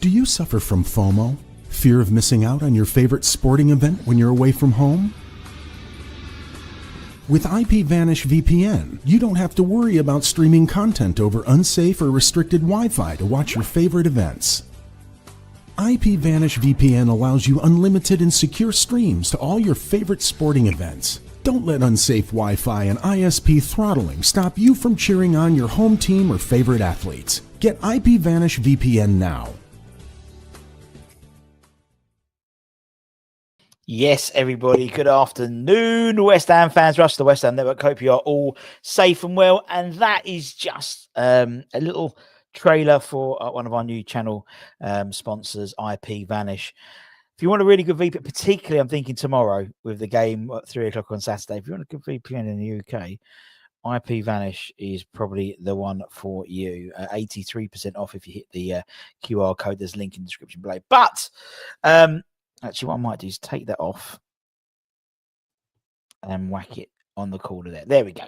Do you suffer from FOMO? Fear of missing out on your favorite sporting event when you're away from home? With IPVanish VPN, you don't have to worry about streaming content over unsafe or restricted Wi-Fi to watch your favorite events. IPVanish VPN allows you unlimited and secure streams to all your favorite sporting events. Don't let unsafe Wi-Fi and ISP throttling stop you from cheering on your home team or favorite athletes. Get IPVanish VPN now. Yes, everybody, good afternoon, West Ham fans. Russ, the West Ham Network. Hope you are all safe and well. And that is just a little trailer for one of our new channel sponsors, IPVanish. If you want a really good VPN, particularly I'm thinking tomorrow with the game at 3 o'clock on Saturday, if you want a good VPN in the UK, IPVanish is probably the one for you. 83% off if you hit the QR code. There's a link in the description below. But actually, what I might do is take that off and whack it on the corner there. There we go.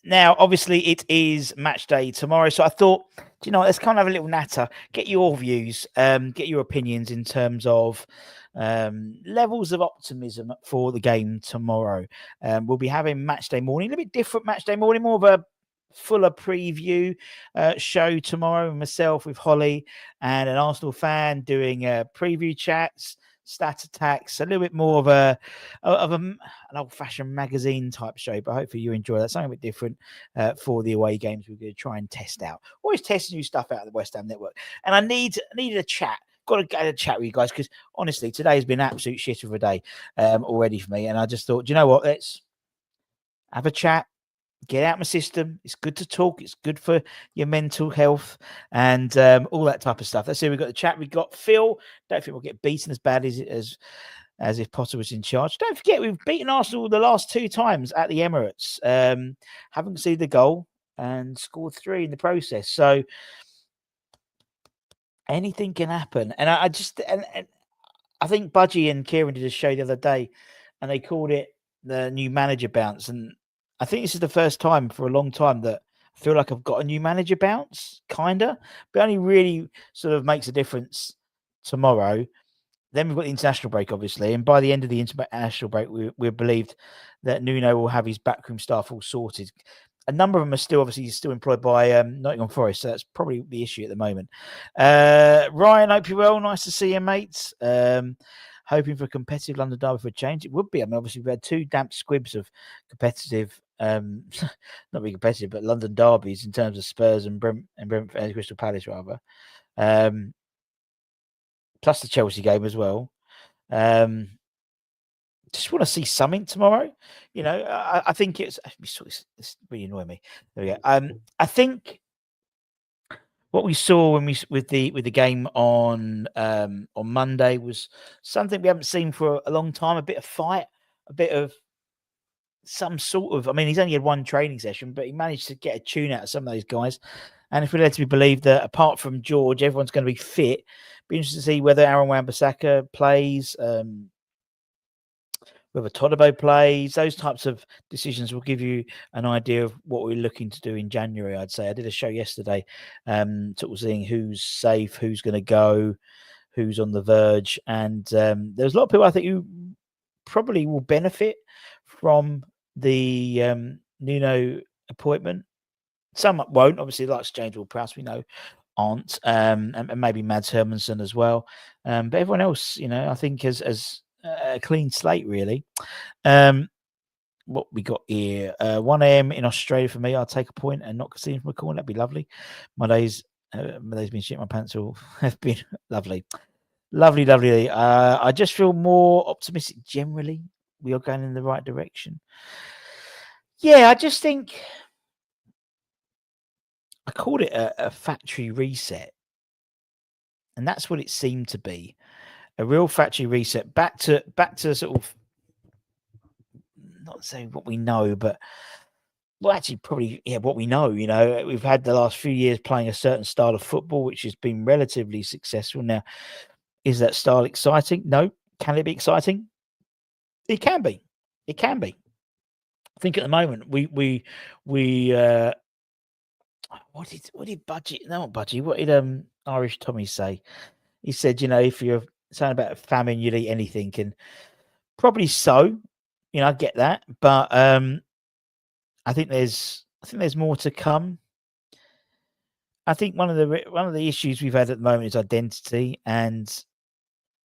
Now, obviously, it is match day tomorrow. So I thought, do you know, let's kind of have a little natter, get your views, get your opinions in terms of levels of optimism for the game tomorrow. We'll be having match day morning, a little bit different match day morning, more of a fuller preview show tomorrow. Myself with Holly and an Arsenal fan doing preview chats, stat attacks, a little bit more of an old-fashioned magazine type show, but hopefully you enjoy that. Something a bit different for the away games we're going to try and test out. Always testing new stuff out of the West Ham Network. And I needed a chat. Got to get a chat with you guys because honestly, today has been an absolute shit of a day already for me. And I just thought, do you know what? Let's have a chat. Get out my system. It's good to talk. It's good for your mental health and all that type of stuff. Let's see. We've got the chat. We've got Phil. Don't think we'll get beaten as bad as if Potter was in charge. Don't forget we've beaten Arsenal the last 2 times at the Emirates. Haven't conceded the goal and scored 3 in the process. So anything can happen. And I just and I think Budgie and Kieran did a show the other day, and they called it the new manager bounce. And I think this is the first time for a long time that I feel like I've got a new manager bounce, kinda, but only really sort of makes a difference tomorrow. Then we've got the international break, obviously, and by the end of the international break, we're believed that Nuno will have his backroom staff all sorted. A number of them are still employed by Nottingham Forest, so that's probably the issue at the moment. Ryan, hope you're well. Nice to see you, mates. Hoping for a competitive London derby for a change. It would be. I mean, obviously, we've had 2 damp squibs of competitive, not really competitive, but London derbies in terms of Spurs and Crystal Palace, rather. Plus the Chelsea game as well. Just want to see something tomorrow. You know, I think it's really annoying me. There we go. I think what we saw when with the game on Monday was something we haven't seen for a long time. A bit of fight, a bit of some sort of. I mean, he's only had 1 training session, but he managed to get a tune out of some of those guys. And if we're led to be believed that apart from George, everyone's going to be fit, be interested to see whether Aaron Wan-Bissaka plays, whether Todibo plays. Those types of decisions will give you an idea of what we're looking to do in January, I'd say. I did a show yesterday, sort of seeing who's safe, who's going to go, who's on the verge. And there's a lot of people I think who probably will benefit from the Nuno appointment. Some won't, obviously, like James Ward-Prowse, we know, aren't, and maybe Mads Hermansen as well. But everyone else, you know, I think has a clean slate, really. What we got here, 1 a.m. in Australia for me. I'll take a point and not concede from a corner. That'd be lovely. My days been shit. My pants all have been lovely. I just feel more optimistic generally. We are going in the right direction. Yeah, I just think I called it a factory reset, and that's what it seemed to be. A real factory reset, back to sort of, not saying what we know, but actually probably what we know. You know, we've had the last few years playing a certain style of football, which has been relatively successful. Now, is that style exciting? No. Can it be exciting? It can be. It can be. I think at the moment what did Budgie? No, not Budgie. What did Irish Tommy say? He said, if you're saying about a famine, you'd eat anything, and probably so. I get that, but I think there's more to come. I think one of the issues we've had at the moment is identity, and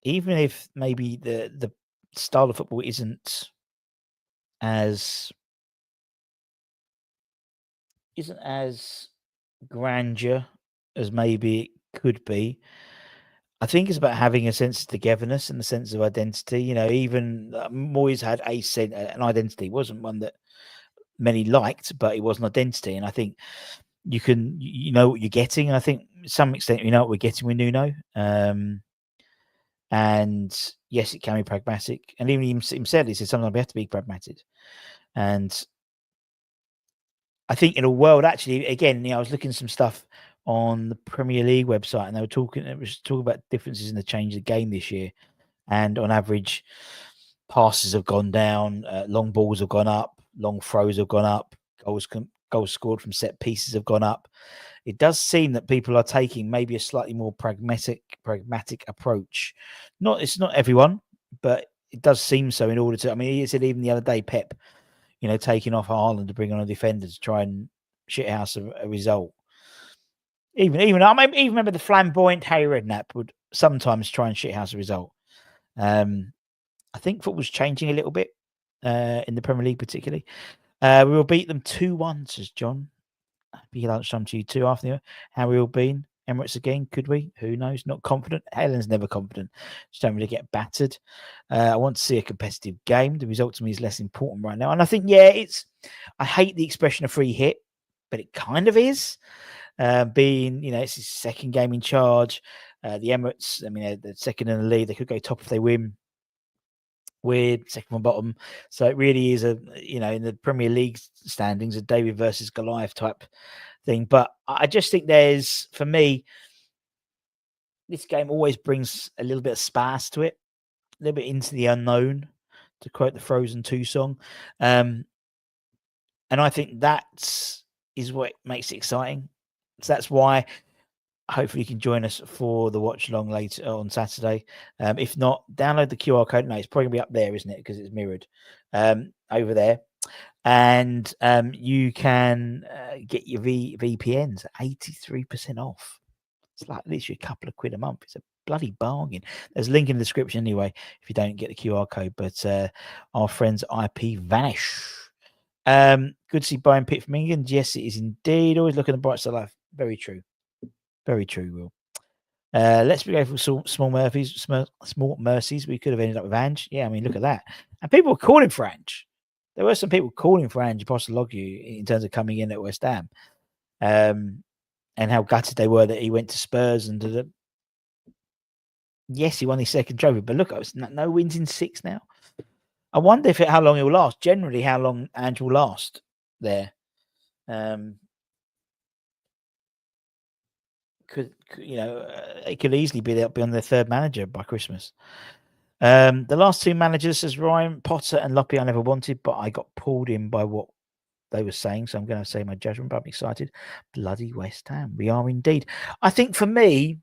even if maybe the style of football isn't as grandeur as maybe it could be, I think it's about having a sense of togetherness and a sense of identity. Even Moyes had an identity. It wasn't one that many liked, but it was an identity. And I think you know what you're getting. And I think to some extent, you know what we're getting with Nuno. And yes, it can be pragmatic. And even himself, he said sometimes we have to be pragmatic. And I think in a world, actually, again, I was looking at some stuff on the Premier League website, and it was talking about differences in the change of the game this year. And on average, passes have gone down, long balls have gone up, long throws have gone up, goals scored from set pieces have gone up. It does seem that people are taking maybe a slightly more pragmatic approach. It's not everyone, but it does seem so. In order to, he said even the other day, Pep, taking off Haaland to bring on a defender to try and shithouse a result. Even I even remember the flamboyant Harry Redknapp would sometimes try and shithouse a result. I think football's changing a little bit in the Premier League, particularly. We will beat them 2-1, says John. Happy lunchtime to you too. After how we all been? Emirates again? Could we? Who knows? Not confident. Helen's never confident. Just don't really get battered. I want to see a competitive game. The result to me is less important right now. And I think, I hate the expression of free hit, but it kind of is. Being, it's his second game in charge. The Emirates, they're second in the league. They could go top if they win. Weird, second from bottom. So it really is in the Premier League standings, a David versus Goliath type thing. But I just think for me, this game always brings a little bit of sparse to it, a little bit into the unknown, to quote the Frozen 2 song. And I think that is what makes it exciting. So that's why hopefully you can join us for the watch along later on Saturday. If not, download the QR code. No, it's probably going to be up there, isn't it? Because it's mirrored over there. And you can get your VPNs 83% off. It's like literally a couple of quid a month. It's a bloody bargain. There's a link in the description anyway if you don't get the QR code. But our friends IPVanish. Good to see Brian Pitt from England. Yes, it is indeed. Always look at the bright side of life. Very true. Very true, Will. Let's go for small mercies. We could have ended up with Ange. Yeah, look at that. And people were calling for Ange. There were some people calling for Ange Postecoglou in terms of coming in at West Ham. And how gutted they were that he went to Spurs. And yes, he won his second trophy. But look, it's no wins in 6 now. I wonder how long it will last. Generally, how long Ange will last there. It could easily be they'll be on their third manager by Christmas. The last 2 managers, says Ryan, Potter and Loppy, I never wanted, but I got pulled in by what they were saying, so I'm going to say my judgment, but I'm excited. Bloody West Ham. We are indeed. I think for me,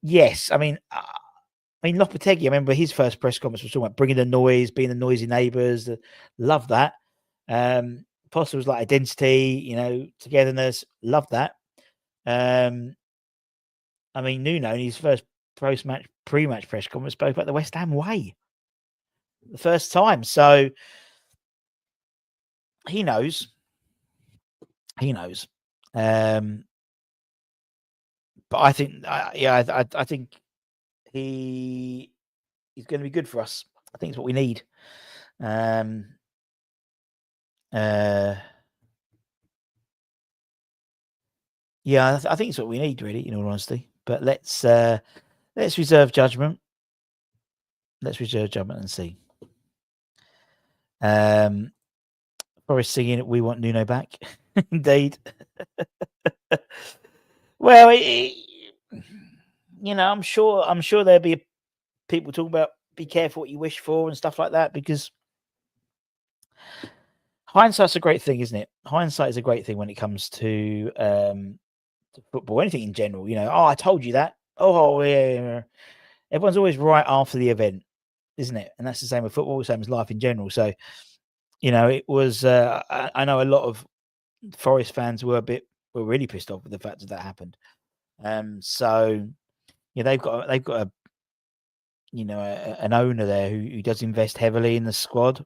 yes. Lopetegui, I remember his first press conference was talking about bringing the noise, being the noisy neighbours. Love that. Potter was like identity, togetherness. Love that. Nuno in his first pre-match press conference spoke about the West Ham way. The first time. So he knows. But I think, I think he's going to be good for us. I think it's what we need. I think it's what we need, really, in all honesty. But let's reserve judgment. Let's reserve judgment and see. Forrest singing, "We want Nuno back." Indeed. Well, I'm sure there'll be people talking about be careful what you wish for and stuff like that, because hindsight's a great thing, isn't it? Hindsight is a great thing when it comes to to football, anything in general. Oh, I told you that. Oh, yeah. Everyone's always right after the event, isn't it? And that's the same with football, same as life in general. So, it was. I know a lot of Forest fans were really pissed off with the fact that happened. So they've got a an owner there who does invest heavily in the squad,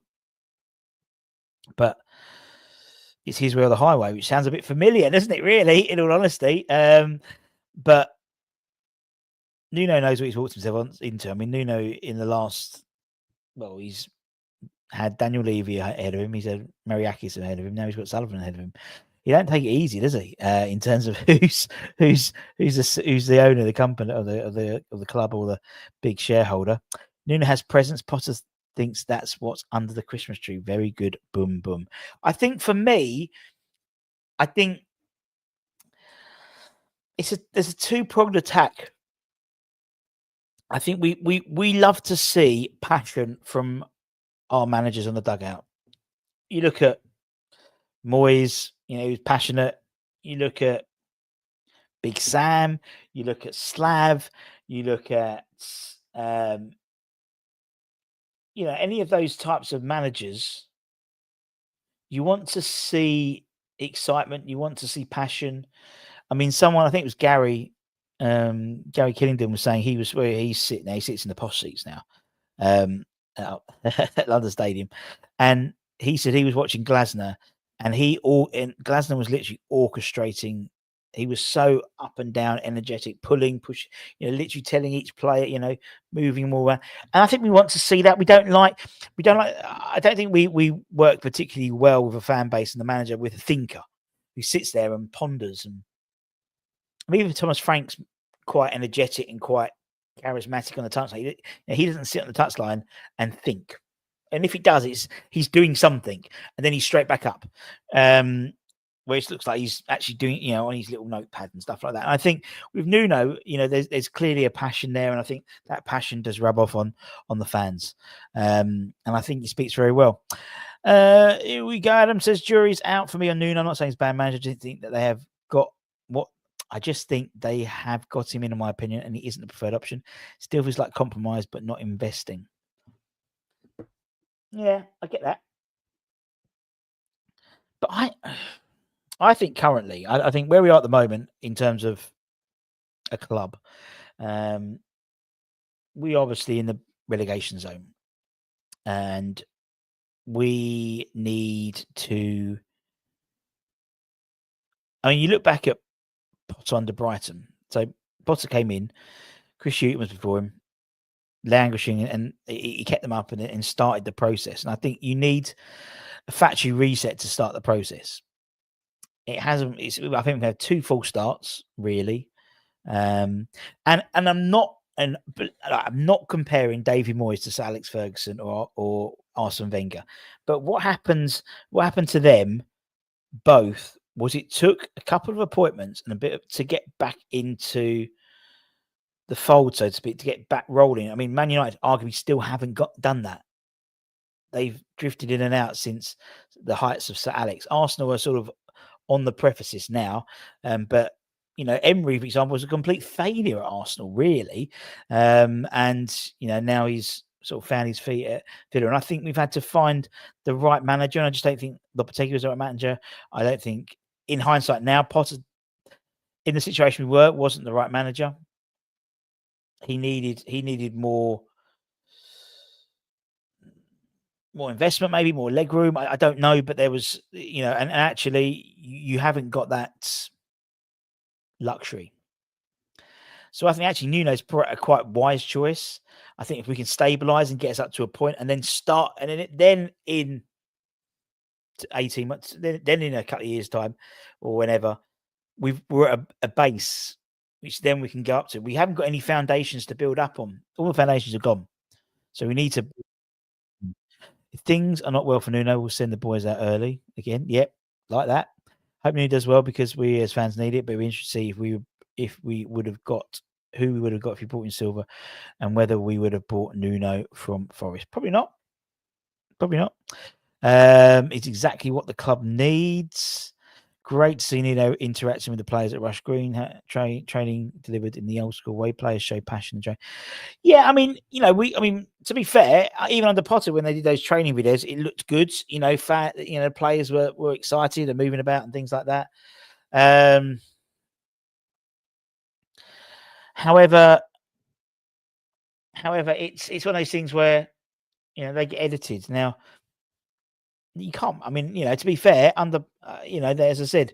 but it's his way or the highway, which sounds a bit familiar, doesn't it? Really, in all honesty, but Nuno knows what he's walked himself into. I mean, Nuno in the last, he's had Daniel Levy ahead of him. He's had Mariakis ahead of him. Now he's got Sullivan ahead of him. He don't take it easy, does he? In terms of who's the owner of the company, of the club, or the big shareholder. Nuno has presence. Potter thinks that's what's under the Christmas tree. Very good. Boom, boom. I think for me, there's a two-pronged attack. I think we love to see passion from our managers on the dugout. You look at Moyes, he's passionate. You look at Big Sam. You look at Slav. You look at any of those types of managers. You want to see excitement. You want to see passion. I mean, I think it was Gary Killington was saying he's sitting there. He sits in the posh seats now at London Stadium, and he said he was watching Glasner, and Glasner was literally orchestrating. He was so up and down, energetic, pulling, push, literally telling each player, moving them all around. And I think we want to see that. I don't think we work particularly well with a fan base and the manager with a thinker who sits there and ponders. And I mean, even Thomas Frank's quite energetic and quite charismatic on the touchline. He doesn't sit on the touchline and think. And if he does, he's doing something, and then he's straight back up. Where it looks like he's actually doing, on his little notepad and stuff like that. And I think with Nuno, there's clearly a passion there, and I think that passion does rub off on the fans. And I think he speaks very well. Here we go. Adam says jury's out for me on Nuno. I'm not saying he's a bad manager. I just think that they have got what. I just think they have got him in my opinion, and he isn't the preferred option. Still feels like compromise, but not investing. Yeah, I get that. But I think currently, I think where we are at the moment in terms of a club, we obviously in the relegation zone, and we need to. I mean, you look back at Potter under Brighton. So Potter came in, Chris Hughton was before him, languishing, and he kept them up and started the process. And I think you need a factory reset to start the process. It hasn't. I think we've had 2 false starts, really, and I'm not comparing Davy Moyes to Sir Alex Ferguson or Arsene Wenger, but what happened to them both was it took a couple of appointments and a bit to get back into the fold, so to speak, to get back rolling. I mean, Man United arguably still haven't done that. They've drifted in and out since the heights of Sir Alex. Arsenal are sort of on the precipice now, but Emery, for example, was a complete failure at Arsenal, really, and now he's sort of found his feet at Villa. And I think we've had to find the right manager, and I just don't think Lopetegui was the right manager. I don't think, in hindsight now, Potter, in the situation we were, wasn't the right manager. He needed more investment, maybe more leg room. I don't know, but there was, and actually you haven't got that luxury. So I think actually Nuno's a quite wise choice. I think if we can stabilise and get us up to a point and then start, and then in 18 months, then in a couple of years' time or whenever, we're at a base which then we can go up to. We haven't got any foundations to build up on. All the foundations are gone. So we need to. If things are not well for Nuno, we'll send the boys out early again. Yep, like that. Hope Nuno does well because we as fans need it. But we're interested to see if we would have got who we would have got if we bought in Silva, and whether we would have bought Nuno from Forest. Probably not. It's exactly what the club needs. Great to see Nuno interacting with the players at Rush Green. Training delivered in the old school way. Players show passion and joy. Yeah, I mean, to be fair, even under Potter, when they did those training videos, it looked good. Players were excited and moving about and things like that. However, it's one of those things where they get edited. Now, you can't. I mean, to be fair, under as I said,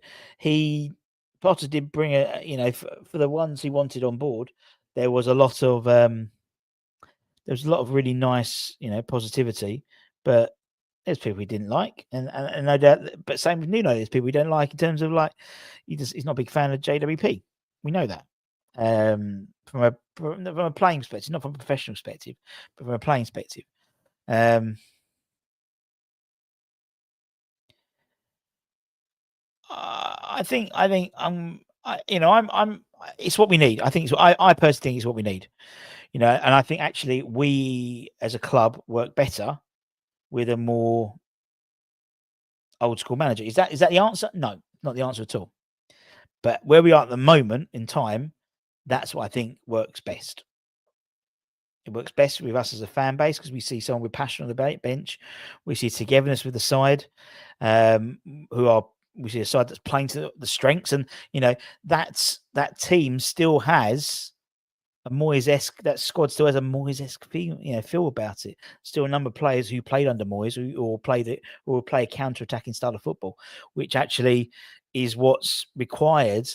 Potter did bring for the ones he wanted on board. There was a lot of really nice positivity, but there's people he didn't like, and no doubt. But same with Nuno, there's people we don't like in terms of like he's not a big fan of JWP. We know that from a playing perspective, not from a professional perspective, but from a playing perspective. I think it's what we need. I think I personally think it's what we need. And I think actually we as a club work better with a more old school manager. Is that the answer? No, not the answer at all. But where we are at the moment in time, that's what I think works best. It works best with us as a fan base because we see someone with passion on the bench. We see togetherness with the side, we see a side that's playing to the strengths, and that team still has a Moyes-esque. That squad still has a Moyes-esque feel about it. Still a number of players who played under Moyes or play a counter-attacking style of football, which actually is what's required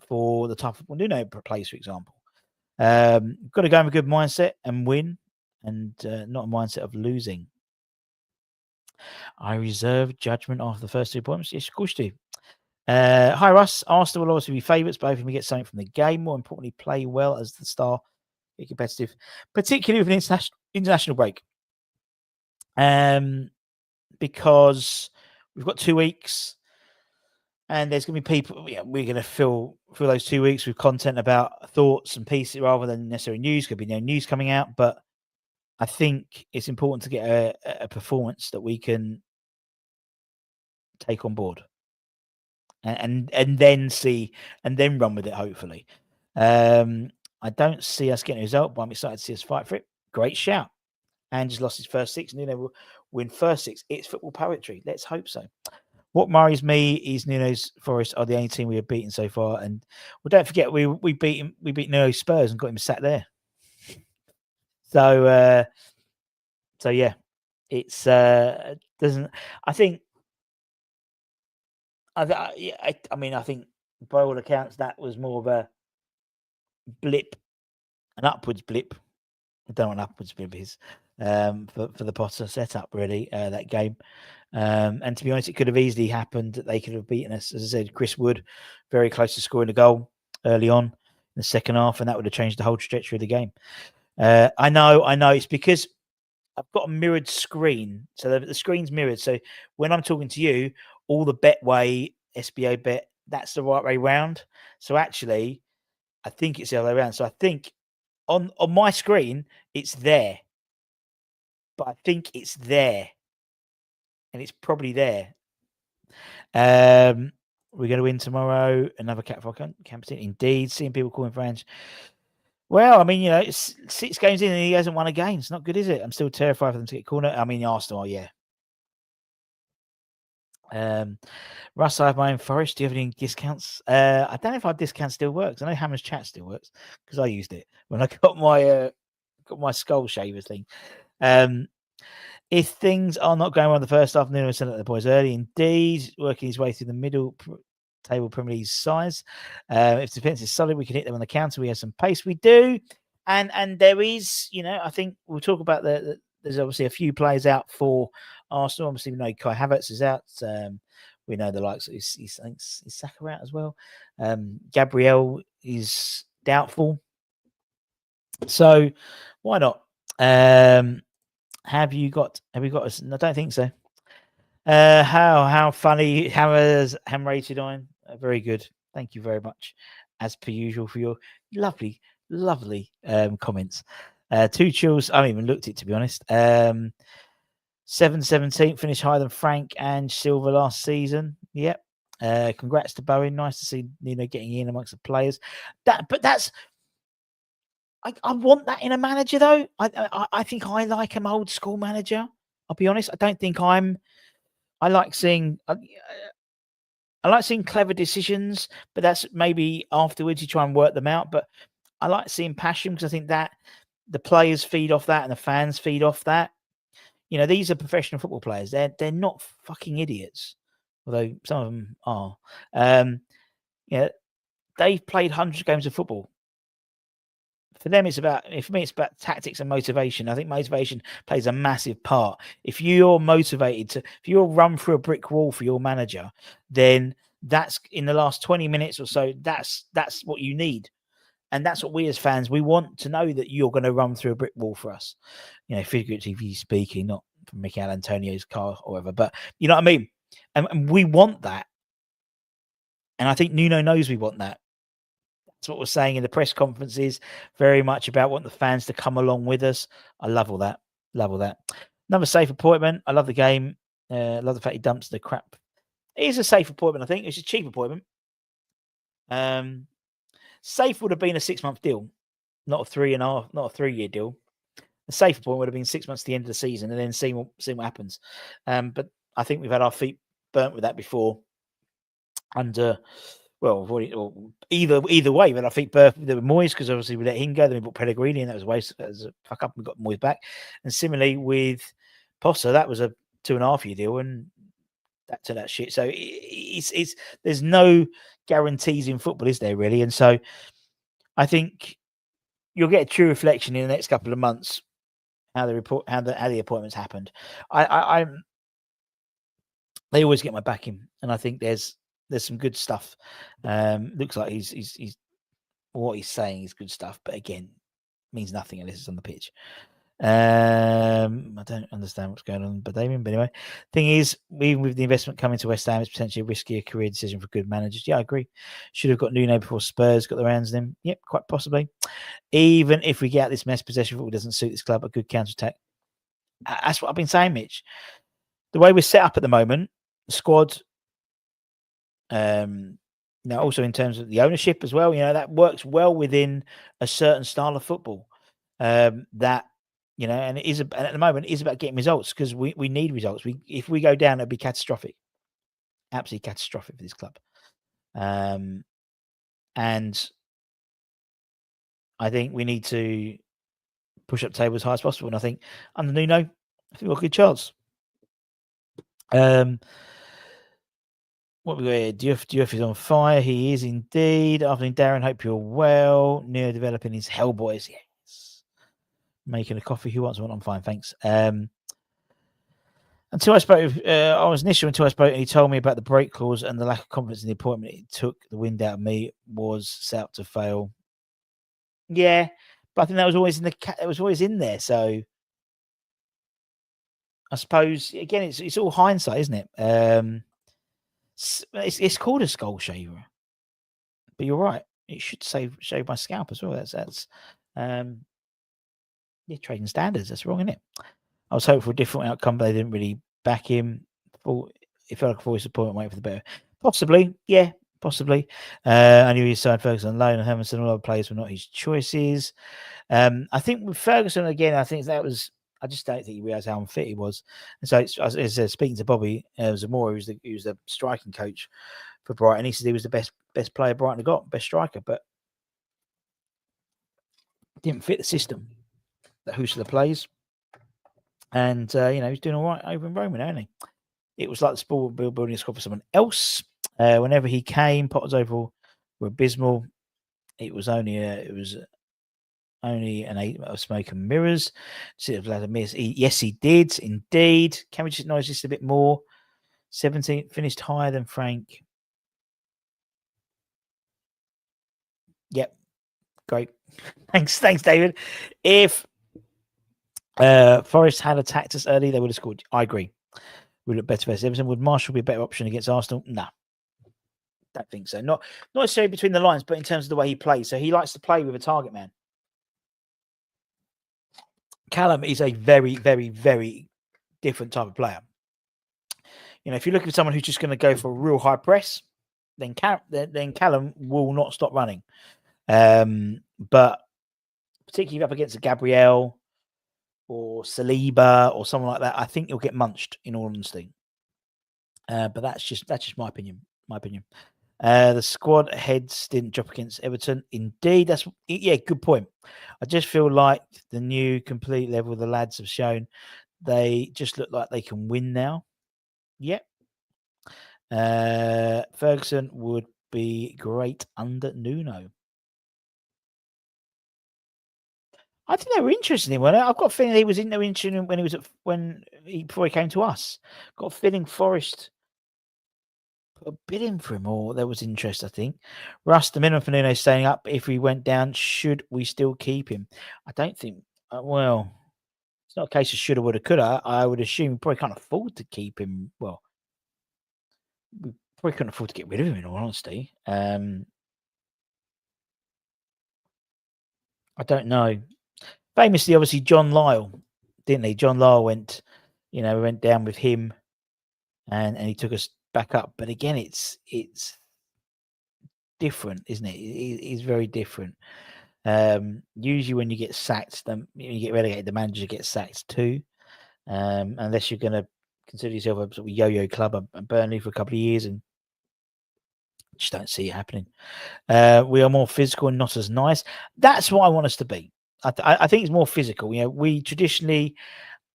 for the type of football Nuno plays, for example. Got to go with a good mindset and win, and not a mindset of losing. I reserve judgment after the first 2 points. Yes, of course you do. Hi, Russ. Arsenal will obviously be favourites, both of them get something from the game. More importantly, play well as the star, be competitive, particularly with an international break. Because we've got 2 weeks, and there's going to be people. We're going to fill those 2 weeks with content about thoughts and pieces rather than necessarily news. Could be no news coming out, but I think it's important to get a performance that we can take on board, and then see and then run with it. Hopefully, I don't see us getting a result, but I'm excited to see us fight for it. Great shout! And just lost his first 6. Nuno will win first 6. It's football poetry. Let's hope so. What worries me is Nuno's Forest are the only team we have beaten so far, and don't forget we beat Nuno's Spurs and got him sat there. So yeah, it's doesn't. I think. I mean, I think by all accounts that was more of a blip, an upwards blip. I don't know what an upwards blip is for the Potter setup, really, that game. And to be honest, it could have easily happened that they could have beaten us. As I said, Chris Wood, very close to scoring a goal early on in the second half, and that would have changed the whole trajectory of the game. I know. It's because I've got a mirrored screen. So the screen's mirrored. So when I'm talking to you, all the Betway, SBO Bet, that's the right way round. So actually, I think it's the other way around. So I think on my screen, it's there. But I think it's there. And it's probably there. We're going to win tomorrow. Another Cat Fox campaign. Indeed. Seeing people calling for Ange. Well, I mean, it's 6 games in and he hasn't won a game. It's not good, is it? I'm still terrified for them to get cornered. I mean, Arsenal, yeah. Russ, I have my own Forest. Do you have any discounts? I don't know if our discount still works. I know Hammer's Chat still works because I used it when I got my skull shaver thing. If things are not going well in the first half, Nuno sent out the boys early. Indeed, working his way through the middle table Premier League size. If defense is solid, we can hit them on the counter. We have some pace. We do, and there is, I think we'll talk about there's obviously a few players out for Arsenal. Obviously, we know Kai Havertz is out. We know the likes of is Saka out as well. Gabriel is doubtful. So why not? Have we got us? I don't think so. How funny Hammer's rated on. Very good. Thank you very much, as per usual, for your lovely comments. 2 chills. I haven't even looked at it, to be honest. 7-17 finished higher than Frank and Silva last season. Yep. Congrats to Bowen. Nice to see Nuno getting in amongst the players. But I want that in a manager though. I think I like an old school manager. I'll be honest. I don't think I like seeing clever decisions, but that's maybe afterwards you try and work them out. But I like seeing passion because I think that the players feed off that and the fans feed off that. These are professional football players. They're not fucking idiots, although some of them are. They've played hundreds of games of football. For them, for me, it's about tactics and motivation. I think motivation plays a massive part. If you're motivated if you're run through a brick wall for your manager, then that's in the last 20 minutes or so, that's what you need. And that's what we as fans, we want to know that you're going to run through a brick wall for us. Figuratively speaking, not from Mikel Antonio's car or whatever, but you know what I mean? And we want that. And I think Nuno knows we want that. That's what we're saying in the press conferences, very much about wanting the fans to come along with us. I love all that. Love all that. Another safe appointment. I love the game. Love the fact he dumps the crap. It is a safe appointment, I think. It's a cheap appointment. Safe would have been a 6-month deal, not a 3-year deal. A safe appointment would have been 6 months to the end of the season and then seeing what happens. But I think we've had our feet burnt with that before. Either way, but I think there were Moyes because obviously we let him go. Then we brought Pellegrini, and that was a waste. That was a fuck up. And we got Moyes back, and similarly with Possa, that was a 2.5-year deal, and that turned out shit. So it's there's no guarantees in football, is there really? And so I think you'll get a true reflection in the next couple of months how the appointments happened. They always get my backing, and I think there's some good stuff. Looks like he's what he's saying is good stuff, but again, means nothing unless it's on the pitch. I don't understand what's going on, but anyway, thing is, even with the investment coming to West Ham, it's potentially a riskier career decision for good managers. Yeah, I agree. Should have got Nuno before Spurs got their hands on him. Yep, quite possibly. Even if we get out this mess, possession football doesn't suit this club. A good counter attack. That's what I've been saying, Mitch. The way we're set up at the moment, the squad. Also in terms of the ownership as well, that works well within a certain style of football. And it is, and at the moment, it is about getting results because we need results. If we go down, it'll be catastrophic, absolutely catastrophic for this club. And I think we need to push up the table as high as possible. And I think under Nuno, I think we've got a good chance. What we got here? Diouf is on fire. He is indeed. Afternoon, Darren. Hope you're well. Neo developing his Hellboys. Yes. Making a coffee. Who wants one? I'm fine, thanks. Until I spoke, I was initial until I spoke, and he told me about the break clause and the lack of confidence in the appointment. It took the wind out of me. Was set up to fail. Yeah, but I think that was always in there. So I suppose again, it's all hindsight, isn't it? It's called a skull shaver, but you're right. It should shave my scalp as well. That's trading standards. That's wrong, isn't it? I was hoping for a different outcome, but they didn't really back him. It felt like a voice appointment waiting for the better. Possibly, yeah, possibly. I knew he signed Ferguson on loan, and Hermanson and all other players were not his choices. I think with Ferguson again, I think that was. I just don't think he realised how unfit he was. And so, as speaking to Bobby Zamora, who was the striking coach for Brighton, he said he was the best player Brighton had got, best striker, but didn't fit the system that Hussler plays. And he's doing all right over in Roma, isn't he? It was like the sport building a squad for someone else. Whenever he came, Potter's overall were abysmal. It was only an 8 of smoke and mirrors. Vladimir, yes, he did indeed. Can we just acknowledge this a bit more? 17th finished higher than Frank. Yep, great. Thanks, David. If Forest had attacked us early, they would have scored. I agree. We look better versus Everton. Would Marshall be a better option against Arsenal? No, don't think so. Not necessarily between the lines, but in terms of the way he plays. So he likes to play with a target man. Callum is a very, very, very different type of player. If you're looking for someone who's just going to go for a real high press, then Callum will not stop running. But particularly up against a Gabriel or Saliba or someone like that, I think you'll get munched, in all honesty. But that's just my opinion. The squad heads didn't drop against Everton. Indeed, good point. I just feel like the new complete level the lads have shown, they just look like they can win now. Yep. Ferguson would be great under Nuno. I think they were interested in him. I've got a feeling he was interested in when before he came to us. Got a feeling Forest put a bid in for him, or there was interest. I think Russ, the minimum for Nuno staying up. If we went down, should we still keep him? I don't think. Well, it's not a case of shoulda, woulda, coulda. I would assume we probably can't afford to keep him. Well, we probably couldn't afford to get rid of him. In all honesty, I don't know. Famously, obviously, John Lyle, didn't he? John Lyle went, we went down with him, and he took us back up. But again, it's different, isn't it? It's very different. Usually, when you get sacked, you get relegated, the manager gets sacked too, unless you're going to consider yourself a sort of yo-yo club at Burnley for a couple of years, and just don't see it happening. We are more physical and not as nice. That's what I want us to be. I think it's more physical. We traditionally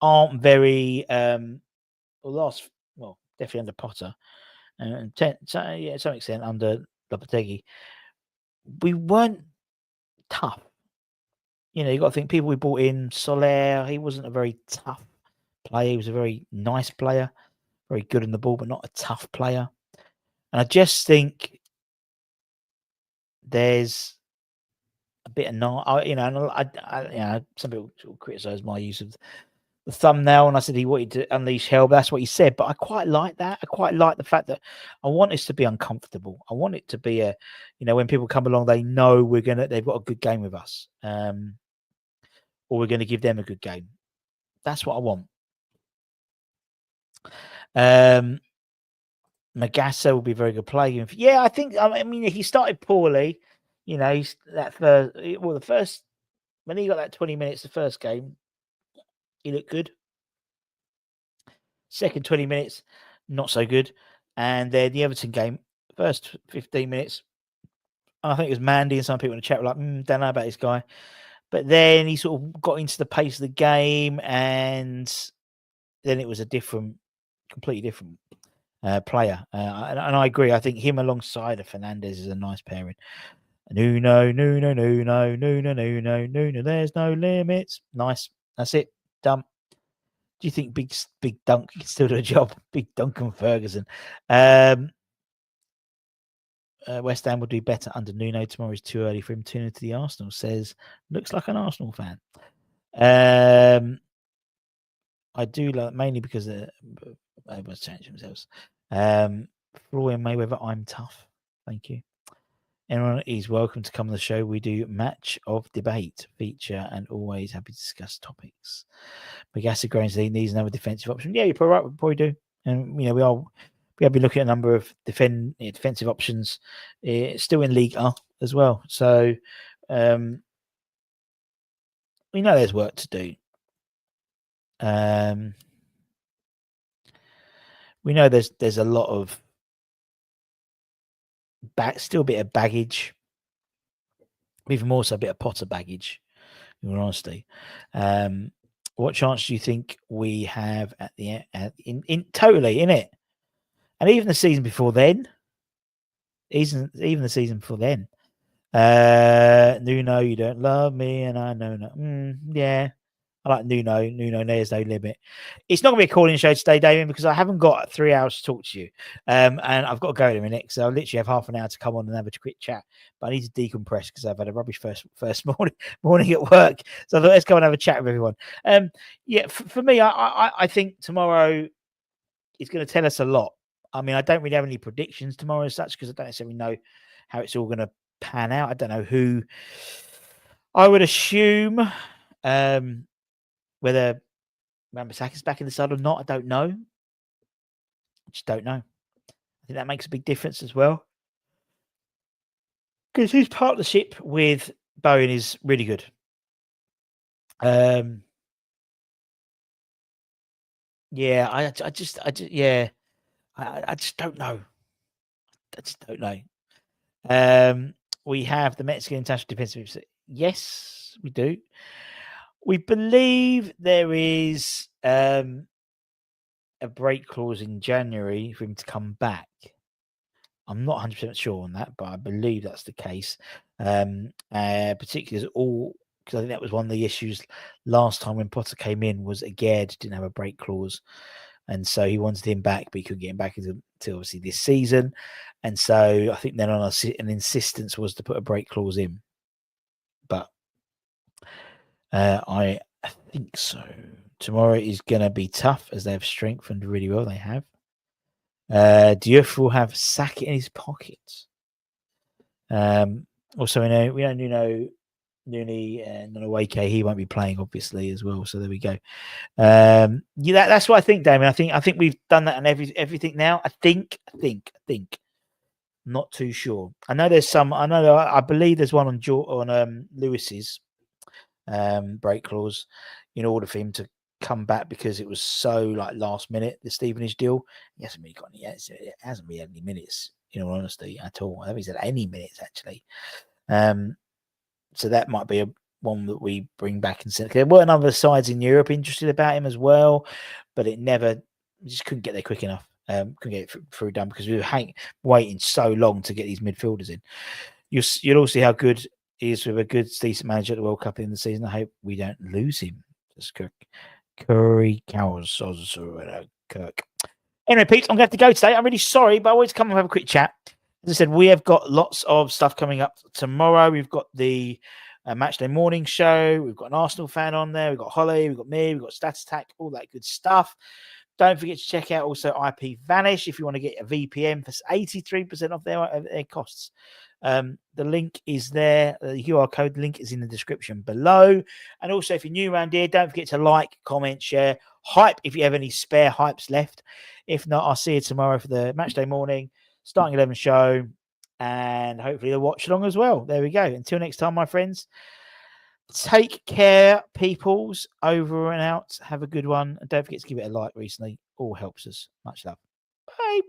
aren't very definitely under Potter, and to some extent under Lopetegui, we weren't tough. You got to think people we brought in. Soler, he wasn't a very tough player. He was a very nice player, very good on the ball, but not a tough player. And I just think there's a bit of some people sort of criticize my use of the thumbnail, and I said he wanted to unleash hell. That's what he said, but I quite like that. I quite like the fact that I want this to be uncomfortable. I want it to be when people come along, they know they've got a good game with us, or we're going to give them a good game. That's what I want. Magassa will be a very good player. Yeah, I think. I mean, he started poorly. He's the first when he got that 20 minutes, the first game, he looked good. Second 20 minutes, not so good. And then the Everton game, first 15 minutes, I think it was Mandy and some people in the chat were like, don't know about this guy. But then he sort of got into the pace of the game, and then it was a completely different player. And I agree. I think him alongside of Fernandez is a nice pairing. Nuno, there's no limits. Nice. That's it. Done. Do you think Big Dunk can still do a job? Big Duncan Ferguson. West Ham would do better under Nuno. Tomorrow is too early for him to tune into the Arsenal. Says, looks like an Arsenal fan. I do like mainly because everyone's changed themselves. Floyd Mayweather, I'm tough. Thank you. Everyone is welcome to come on the show. We do match of debate feature and always happy to discuss topics. Magassa Grains needs another defensive option. Yeah, you're probably right. We probably do. And we have been looking at a number of defensive options still in League A as well. So we know there's work to do. We know there's a lot of still a bit of baggage, even more so a bit of Potter baggage, in all honesty. What chance do you think we have at the in totally in it? And even the season before then, even the season before then, Nuno, you don't love me, and I know no. Yeah, I like Nuno. There's no limit. It's not going to be a calling show today, Damien, because I haven't got 3 hours to talk to you, and I've got to go in a minute. So I literally have half an hour to come on and have a quick chat. But I need to decompress because I've had a rubbish first morning at work. So I thought let's go and have a chat with everyone. For me, I think tomorrow is going to tell us a lot. I mean, I don't really have any predictions tomorrow as such because I don't necessarily know how it's all going to pan out. I don't know who. I would assume whether Wan-Bissaka's back in the side or not, I don't know. I just don't know. I think that makes a big difference as well. because his partnership with Bowen is really good. Yeah, I just yeah, I just don't know. I just don't know. We have the Mexican international defensive. Yes, we do. We believe there is a break clause in January for him to come back. I'm not 100% sure on that, but I believe that's the case. Particularly because I think that was one of the issues last time when Potter came in was Aged didn't have a break clause, and so he wanted him back, but he couldn't get him back until obviously this season. And so I think then on an insistence was to put a break clause in, but I think so. Tomorrow is going to be tough as they have strengthened really well. They have. Diouf will have Sack in his pocket. Also, we know Nuno, and Nuno, he won't be playing obviously as well. So there we go. Yeah, that's what I think, Damien. I think we've done that on everything now. I think. Not too sure. I know there's some. I believe there's one on Lewis's break clause in order for him to come back because it was so last minute, the IPVanish deal. He hasn't really got any. It hasn't really had any minutes, in all honesty, at all. I haven't said any minutes actually. So that might be one that we bring back and send. There weren't other sides in Europe interested about him as well, but it never just couldn't get there quick enough. Couldn't get it through done because we were waiting so long to get these midfielders in. You'll all see how good he is with a good, decent manager at the World Cup in the season. I hope we don't lose him. Just Curry Cows, Kirk. Anyway, Pete, I'm going to have to go today. I'm really sorry, but I always come and have a quick chat. As I said, we have got lots of stuff coming up tomorrow. We've got the Matchday morning show. We've got an Arsenal fan on there. We've got Holly. We've got me. We've got Stats Attack, all that good stuff. Don't forget to check out also IPVanish if you want to get a VPN for 83% off their costs. The link is there. The QR code link is in the description below. And also, if you're new around here, don't forget to like, comment, share, hype if you have any spare hypes left. If not, I'll see you tomorrow for the Matchday morning, starting 11 show, and hopefully the watch along as well. There we go. Until next time, my friends, take care, peoples. Over and out. Have a good one. And don't forget to give it a like recently. All helps us. Much love. Bye.